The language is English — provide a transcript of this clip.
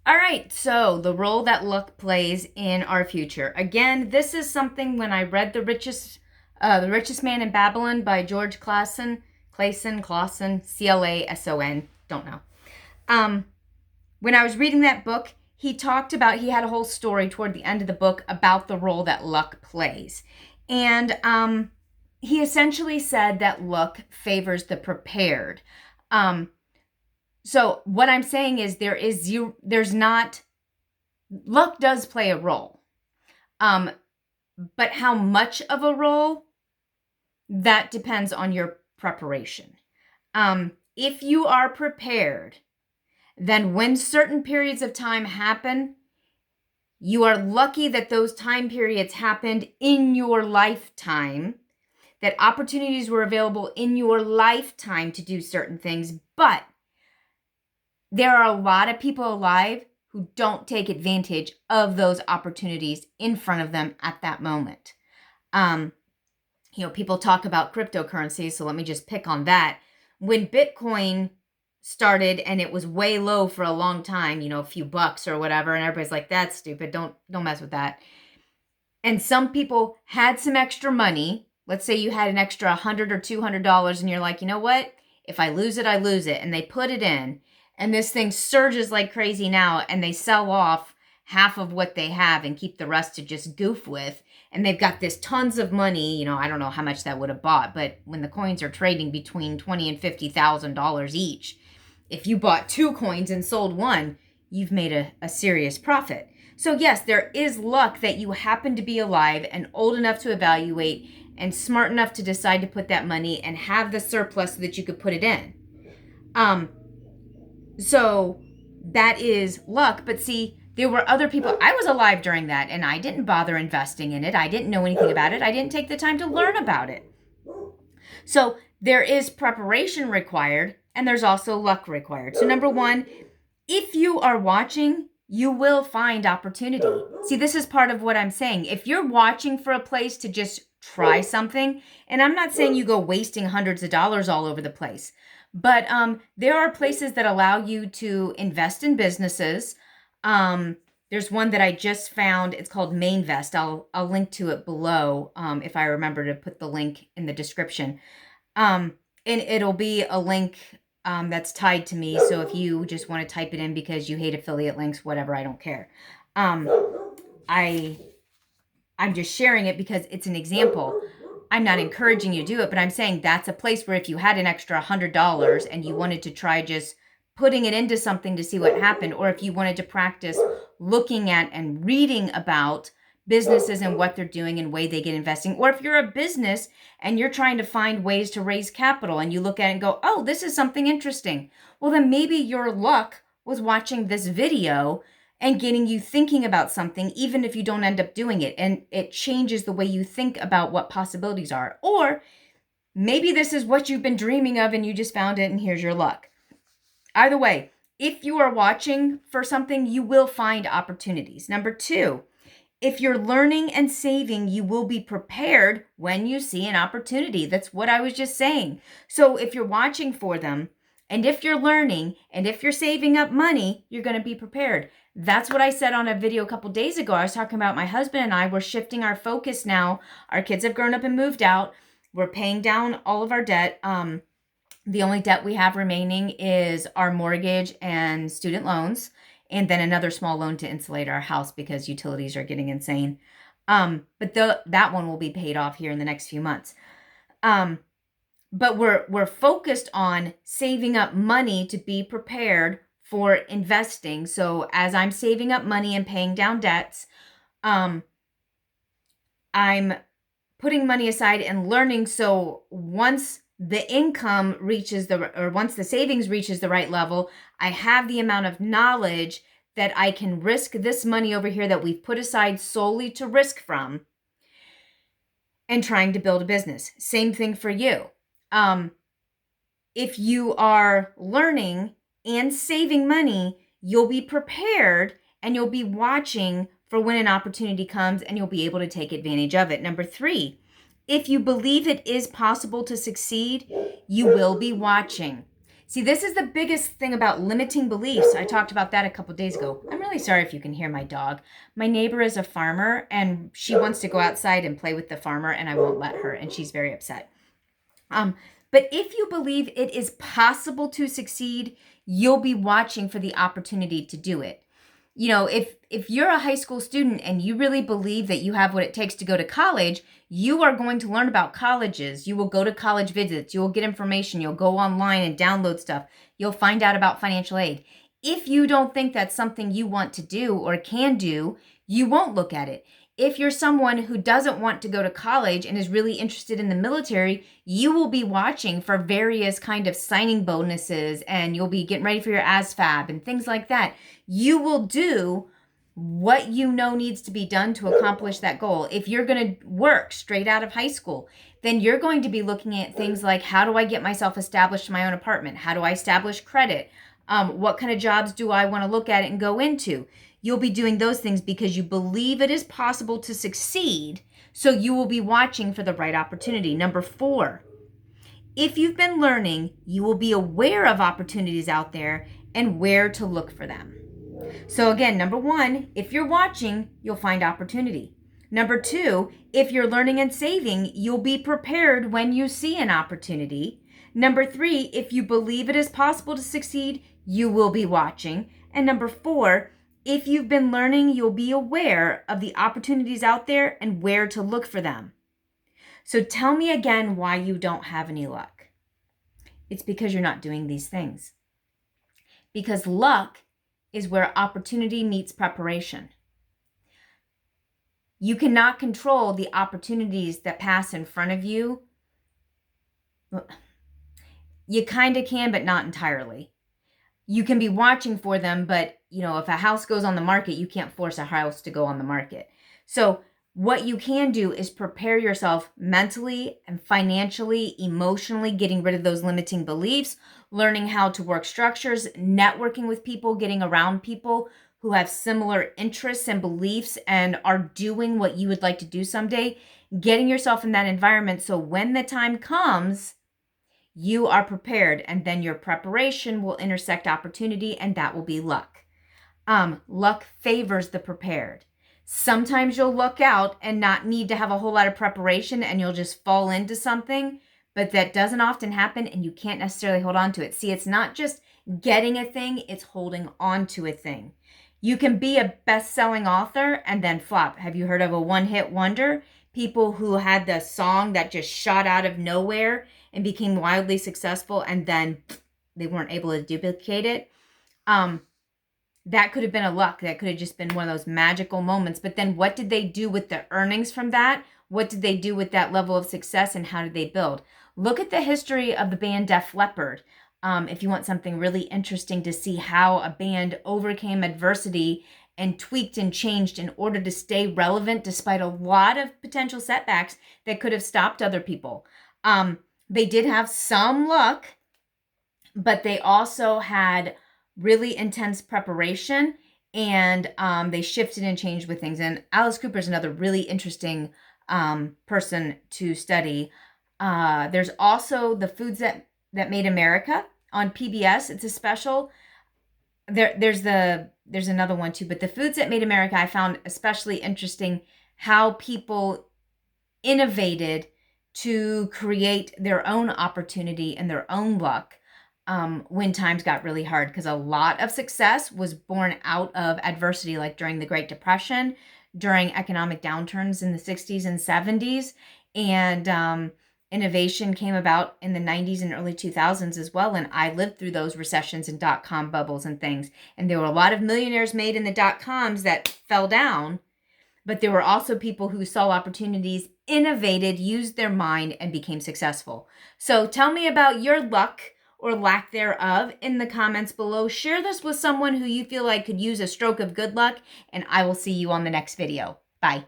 All right, so the role that luck plays in our future. Again, this is something when I read The Richest Man in Babylon by George Clason, Clason, don't know. Um, when I was reading that book, he had a whole story toward the end of the book about the role that luck plays. And he essentially said that luck favors the prepared. Um, so what I'm saying is there's not, luck does play a role. But how much of a role, that depends on your preparation. If you are prepared, then when certain periods of time happen, you are lucky that those time periods happened in your lifetime, that opportunities were available in your lifetime to do certain things. But there are a lot of people alive who don't take advantage of those opportunities in front of them at that moment. People talk about cryptocurrency, so let me just pick on that. When Bitcoin started and it was way low for a long time, a few bucks or whatever, and everybody's like, that's stupid, don't mess with that. And some people had some extra money. Let's say you had an extra $100 or $200 and you're like, you know what? If I lose it, I lose it. And they put it in, and this thing surges like crazy now, and they sell off half of what they have and keep the rest to just goof with. And they've got this tons of money. I don't know how much that would have bought, but when the coins are trading between $20,000 and $50,000 each, if you bought 2 coins and sold one, you've made a serious profit. So yes, there is luck that you happen to be alive and old enough to evaluate and smart enough to decide to put that money and have the surplus so that you could put it in. So that is luck. But see, there were other people. I was alive during that, and I didn't bother investing in it. I didn't know anything about it. I didn't take the time to learn about it. So there is preparation required, and there's also luck required. So number one, if you are watching, you will find opportunity. See, this is part of what I'm saying. If you're watching for a place to just try something, and I'm not saying you go wasting hundreds of dollars all over the place, but there are places that allow you to invest in businesses. There's one that I just found. It's called Mainvest. I'll link to it below if I remember to put the link in the description. And it'll be a link that's tied to me. So if you just want to type it in because you hate affiliate links, whatever, I don't care. I'm just sharing it because it's an example. I'm not encouraging you to do it, but I'm saying that's a place where if you had an extra $100 and you wanted to try just putting it into something to see what happened, or if you wanted to practice looking at and reading about businesses and what they're doing and way they get investing, or if you're a business and you're trying to find ways to raise capital and you look at it and go, oh, this is something interesting. Well, then maybe your luck was watching this video and getting you thinking about something, even if you don't end up doing it. And it changes the way you think about what possibilities are. Or maybe this is what you've been dreaming of and you just found it and here's your luck. Either way, if you are watching for something, you will find opportunities. Number two, if you're learning and saving, you will be prepared when you see an opportunity. That's what I was just saying. So if you're watching for them, and if you're learning, and if you're saving up money, you're going to be prepared. That's what I said on a video a couple days ago. I was talking about my husband and I. We're shifting our focus now. Our kids have grown up and moved out. We're paying down all of our debt. The only debt we have remaining is our mortgage and student loans, and then another small loan to insulate our house because utilities are getting insane. But that one will be paid off here in the next few months. But we're focused on saving up money to be prepared for investing. So as I'm saving up money and paying down debts, I'm putting money aside and learning. So once the once the savings reaches the right level, I have the amount of knowledge that I can risk this money over here that we've put aside solely to risk from and trying to build a business. Same thing for you. If you are learning and saving money, you'll be prepared and you'll be watching for when an opportunity comes and you'll be able to take advantage of it. Number three, if you believe it is possible to succeed, you will be watching. See, this is the biggest thing about limiting beliefs. I talked about that a couple days ago. I'm really sorry if you can hear my dog. My neighbor is a farmer, and she wants to go outside and play with the farmer, and I won't let her, and she's very upset. But if you believe it is possible to succeed, you'll be watching for the opportunity to do it. You know, if you're a high school student and you really believe that you have what it takes to go to college, you are going to learn about colleges. You will go to college visits. You will get information. You'll go online and download stuff. You'll find out about financial aid. If you don't think that's something you want to do or can do, you won't look at it. If you're someone who doesn't want to go to college and is really interested in the military, you will be watching for various kind of signing bonuses, and you'll be getting ready for your ASFAB and things like that. You will do what you know needs to be done to accomplish that goal. If you're going to work straight out of high school, then you're going to be looking at things like, how do I get myself established in my own apartment? How do I establish credit? What kind of jobs do I want to look at and go into? You'll be doing those things because you believe it is possible to succeed, so you will be watching for the right opportunity. Number 4, if you've been learning, you will be aware of opportunities out there and where to look for them. So again, number 1, if you're watching, you'll find opportunity. Number 2, if you're learning and saving, you'll be prepared when you see an opportunity. Number 3, if you believe it is possible to succeed, you will be watching. And number 4, if you've been learning, you'll be aware of the opportunities out there and where to look for them. So tell me again why you don't have any luck. It's because you're not doing these things. Because luck is where opportunity meets preparation. You cannot control the opportunities that pass in front of you. You kind of can, but not entirely. You can be watching for them, but if a house goes on the market, you can't force a house to go on the market. So what you can do is prepare yourself mentally and financially, emotionally, getting rid of those limiting beliefs, learning how to work structures, networking with people, getting around people who have similar interests and beliefs and are doing what you would like to do someday, getting yourself in that environment so when the time comes, you are prepared, and then your preparation will intersect opportunity, and that will be luck. Luck favors the prepared. Sometimes you'll luck out and not need to have a whole lot of preparation, and you'll just fall into something, but that doesn't often happen, and you can't necessarily hold on to it. See, it's not just getting a thing, it's holding on to a thing. You can be a best-selling author and then flop. Have you heard of a one-hit wonder? People who had the song that just shot out of nowhere and became wildly successful, and then they weren't able to duplicate it. That could have been a luck. That could have just been one of those magical moments. But then what did they do with the earnings from that? What did they do with that level of success, and how did they build? Look at the history of the band Def Leppard. If you want something really interesting to see how a band overcame adversity and tweaked and changed in order to stay relevant despite a lot of potential setbacks that could have stopped other people. They did have some luck, but they also had really intense preparation, and they shifted and changed with things. And Alice Cooper is another really interesting person to study. There's also The Foods That Made America on PBS. It's a special. There's another one too, but The Foods That Made America, I found especially interesting how people innovated to create their own opportunity and their own luck when times got really hard, because a lot of success was born out of adversity, like during the Great Depression, during economic downturns in the 60s and 70s, and innovation came about in the 90s and early 2000s as well. And I lived through those recessions and dot-com bubbles and things. And there were a lot of millionaires made in the dot-coms that fell down, but there were also people who saw opportunities, innovated, used their mind, and became successful. So tell me about your luck or lack thereof in the comments below. Share this with someone who you feel like could use a stroke of good luck, and I will see you on the next video. Bye.